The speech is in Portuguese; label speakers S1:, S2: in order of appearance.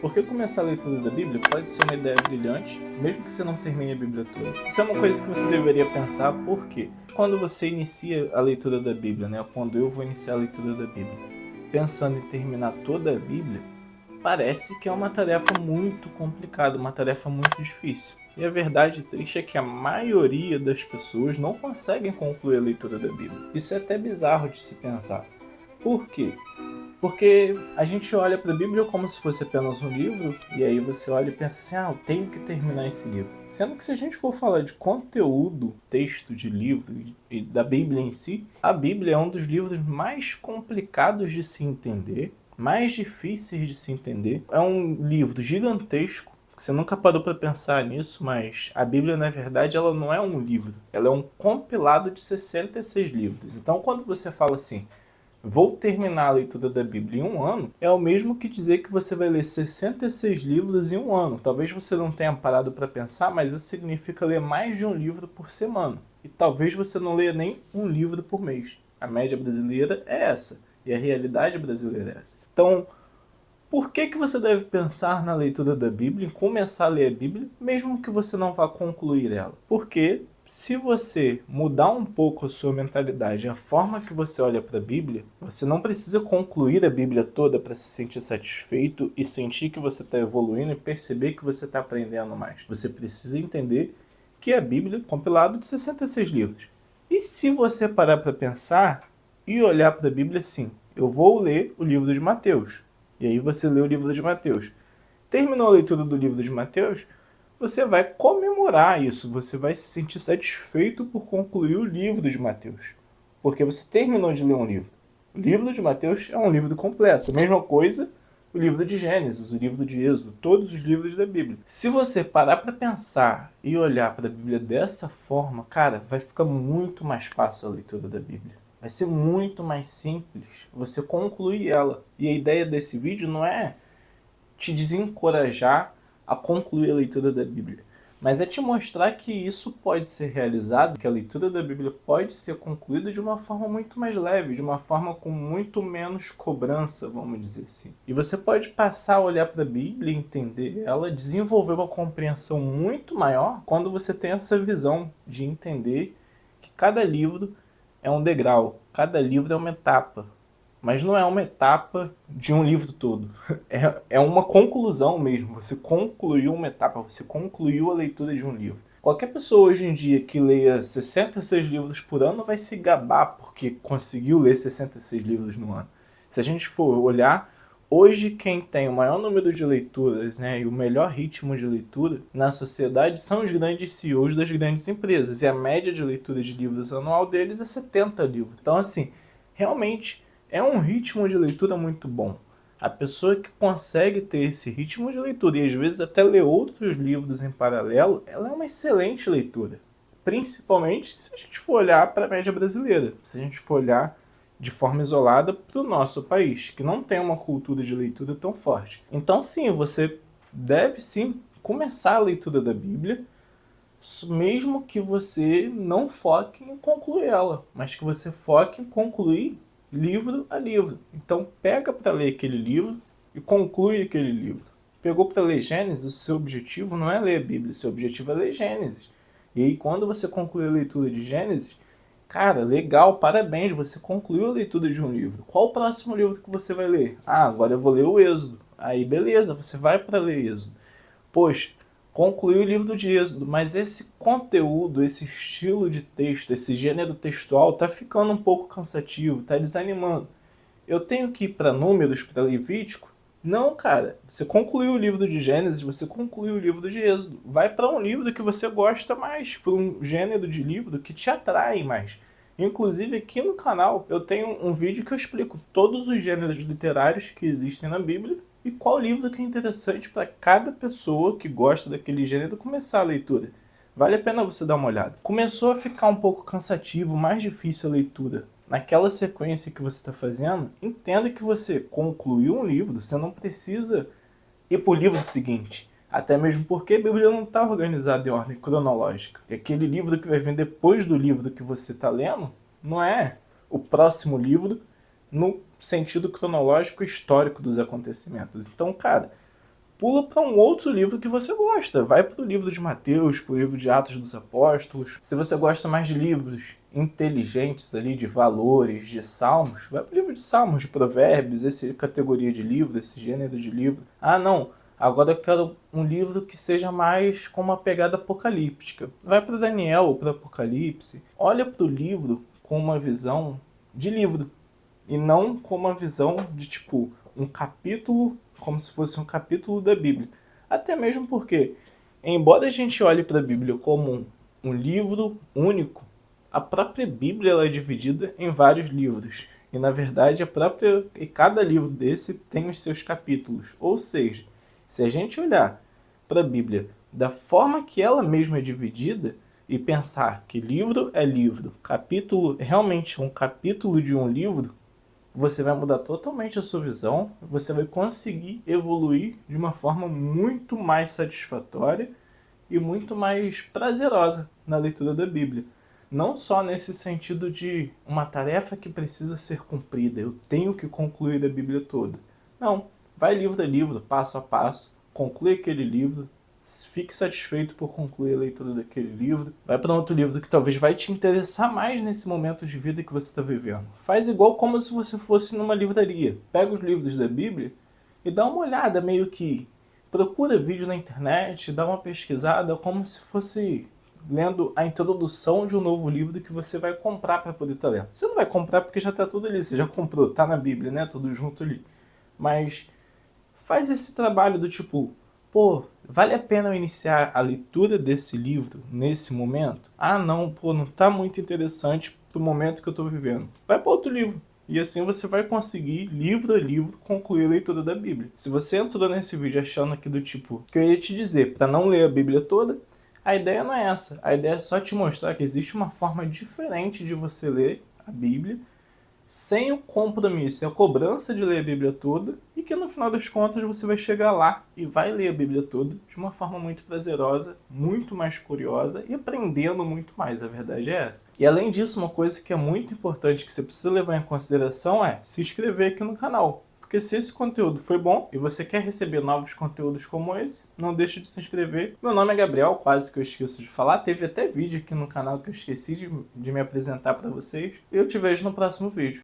S1: Porque começar a leitura da Bíblia pode ser uma ideia brilhante, mesmo que você não termine a Bíblia toda. Isso é uma coisa que você deveria pensar, por quê? Quando você inicia a leitura da Bíblia, quando eu vou iniciar a leitura da Bíblia, pensando em terminar toda a Bíblia, parece que é uma tarefa muito complicada, uma tarefa muito difícil. E a verdade triste é que a maioria das pessoas não conseguem concluir a leitura da Bíblia. Isso é até bizarro de se pensar. Por quê? Porque a gente olha para a Bíblia como se fosse apenas um livro, e aí você olha e pensa assim, eu tenho que terminar esse livro. Sendo que se a gente for falar de conteúdo, texto de livro e da Bíblia em si, a Bíblia é um dos livros mais complicados de se entender, mais difíceis de se entender. É um livro gigantesco, você nunca parou para pensar nisso, mas a Bíblia, na verdade, ela não é um livro, ela é um compilado de 66 livros. Então, quando você fala assim, vou terminar a leitura da Bíblia em um ano, é o mesmo que dizer que você vai ler 66 livros em um ano. Talvez você não tenha parado para pensar, mas isso significa ler mais de um livro por semana. E talvez você não leia nem um livro por mês. A média brasileira é essa, e a realidade brasileira é essa. Então, por que você deve pensar na leitura da Bíblia, em começar a ler a Bíblia, mesmo que você não vá concluir ela? Porque se você mudar um pouco a sua mentalidade, a forma que você olha para a Bíblia, você não precisa concluir a Bíblia toda para se sentir satisfeito e sentir que você está evoluindo e perceber que você está aprendendo mais. Você precisa entender que a Bíblia é compilado de 66 livros. E se você parar para pensar e olhar para a Bíblia assim, eu vou ler o livro de Mateus. E aí você lê o livro de Mateus. Terminou a leitura do livro de Mateus, você vai comemorar isso, você vai se sentir satisfeito por concluir o livro de Mateus. Porque você terminou de ler um livro. O livro de Mateus é um livro completo. A mesma coisa, o livro de Gênesis, o livro de Êxodo, todos os livros da Bíblia. Se você parar para pensar e olhar para a Bíblia dessa forma, cara, vai ficar muito mais fácil a leitura da Bíblia. Vai ser muito mais simples você concluir ela. E a ideia desse vídeo não é te desencorajar a concluir a leitura da Bíblia, mas é te mostrar que isso pode ser realizado, que a leitura da Bíblia pode ser concluída de uma forma muito mais leve, de uma forma com muito menos cobrança, vamos dizer assim. E você pode passar a olhar para a Bíblia, entender ela, desenvolver uma compreensão muito maior quando você tem essa visão de entender que cada livro é um degrau, cada livro é uma etapa. Mas não é uma etapa de um livro todo. É uma conclusão mesmo. Você concluiu uma etapa, você concluiu a leitura de um livro. Qualquer pessoa hoje em dia que leia 66 livros por ano vai se gabar porque conseguiu ler 66 livros no ano. Se a gente for olhar, hoje quem tem o maior número de leituras, e o melhor ritmo de leitura na sociedade são os grandes CEOs das grandes empresas. E a média de leitura de livros anual deles é 70 livros. Então, assim, realmente é um ritmo de leitura muito bom. A pessoa que consegue ter esse ritmo de leitura e às vezes até ler outros livros em paralelo, ela é uma excelente leitura. Principalmente se a gente for olhar para a média brasileira, se a gente for olhar de forma isolada para o nosso país, que não tem uma cultura de leitura tão forte. Então sim, você deve sim começar a leitura da Bíblia, mesmo que você não foque em concluir ela, mas que você foque em concluir livro a livro. Então pega para ler aquele livro e conclui aquele livro. Pegou para ler Gênesis, o seu objetivo não é ler a Bíblia, o seu objetivo é ler Gênesis. E aí quando você conclui a leitura de Gênesis, cara, legal, parabéns, você concluiu a leitura de um livro. Qual o próximo livro que você vai ler? Agora eu vou ler o Êxodo. Aí beleza, você vai para ler Êxodo. Poxa, concluiu o livro de Êxodo, mas esse conteúdo, esse estilo de texto, esse gênero textual tá ficando um pouco cansativo, tá desanimando. Eu tenho que ir para Números, para Levítico? Não, cara. Você concluiu o livro de Gênesis, você concluiu o livro de Êxodo. Vai para um livro que você gosta mais, para um gênero de livro que te atrai mais. Inclusive aqui no canal eu tenho um vídeo que eu explico todos os gêneros literários que existem na Bíblia e qual livro que é interessante para cada pessoa que gosta daquele gênero começar a leitura. Vale a pena você dar uma olhada. Começou a ficar um pouco cansativo, mais difícil a leitura. Naquela sequência que você está fazendo, entenda que você concluiu um livro, você não precisa ir para o livro seguinte. Até mesmo porque a Bíblia não está organizada em ordem cronológica. E aquele livro que vai vir depois do livro que você está lendo, não é o próximo livro no sentido cronológico e histórico dos acontecimentos. Então, cara, pula para um outro livro que você gosta. Vai para o livro de Mateus, para o livro de Atos dos Apóstolos. Se você gosta mais de livros inteligentes ali, de valores, de salmos, vai para o livro de Salmos, de Provérbios, essa categoria de livro, esse gênero de livro. Ah, não, agora eu quero um livro que seja mais com uma pegada apocalíptica. Vai para Daniel ou para Apocalipse. Olha para o livro com uma visão de livro e não com uma visão de tipo um capítulo, como se fosse um capítulo da Bíblia. Até mesmo porque, embora a gente olhe para a Bíblia como um livro único, a própria Bíblia ela é dividida em vários livros. E na verdade cada livro desse tem os seus capítulos. Ou seja, se a gente olhar para a Bíblia da forma que ela mesma é dividida e pensar que livro é livro, capítulo realmente é um capítulo de um livro, você vai mudar totalmente a sua visão, você vai conseguir evoluir de uma forma muito mais satisfatória e muito mais prazerosa na leitura da Bíblia. Não só nesse sentido de uma tarefa que precisa ser cumprida, eu tenho que concluir a Bíblia toda. Não, vai livro a livro, passo a passo, conclui aquele livro, fique satisfeito por concluir a leitura daquele livro, vai para outro livro que talvez vai te interessar mais nesse momento de vida que você está vivendo. Faz igual como se você fosse numa livraria. Pega os livros da Bíblia e dá uma olhada, meio que procura vídeo na internet, dá uma pesquisada, como se fosse lendo a introdução de um novo livro que você vai comprar para poder estar lendo. Você não vai comprar porque já está tudo ali, você já comprou, está na Bíblia, né? Tudo junto ali. Mas faz esse trabalho do tipo, pô, vale a pena eu iniciar a leitura desse livro nesse momento? Ah, não, pô, não tá muito interessante pro momento que eu tô vivendo. Vai para outro livro. E assim você vai conseguir, livro a livro, concluir a leitura da Bíblia. Se você entrou nesse vídeo achando aqui do tipo, que eu ia te dizer para não ler a Bíblia toda, a ideia não é essa. A ideia é só te mostrar que existe uma forma diferente de você ler a Bíblia, sem o compromisso e a cobrança de ler a Bíblia toda, e que no final das contas você vai chegar lá e vai ler a Bíblia toda de uma forma muito prazerosa, muito mais curiosa e aprendendo muito mais, a verdade é essa. E além disso, uma coisa que é muito importante que você precisa levar em consideração é se inscrever aqui no canal. Porque se esse conteúdo foi bom e você quer receber novos conteúdos como esse, não deixe de se inscrever. Meu nome é Gabriel, quase que eu esqueço de falar. Teve até vídeo aqui no canal que eu esqueci de me apresentar para vocês. E eu te vejo no próximo vídeo.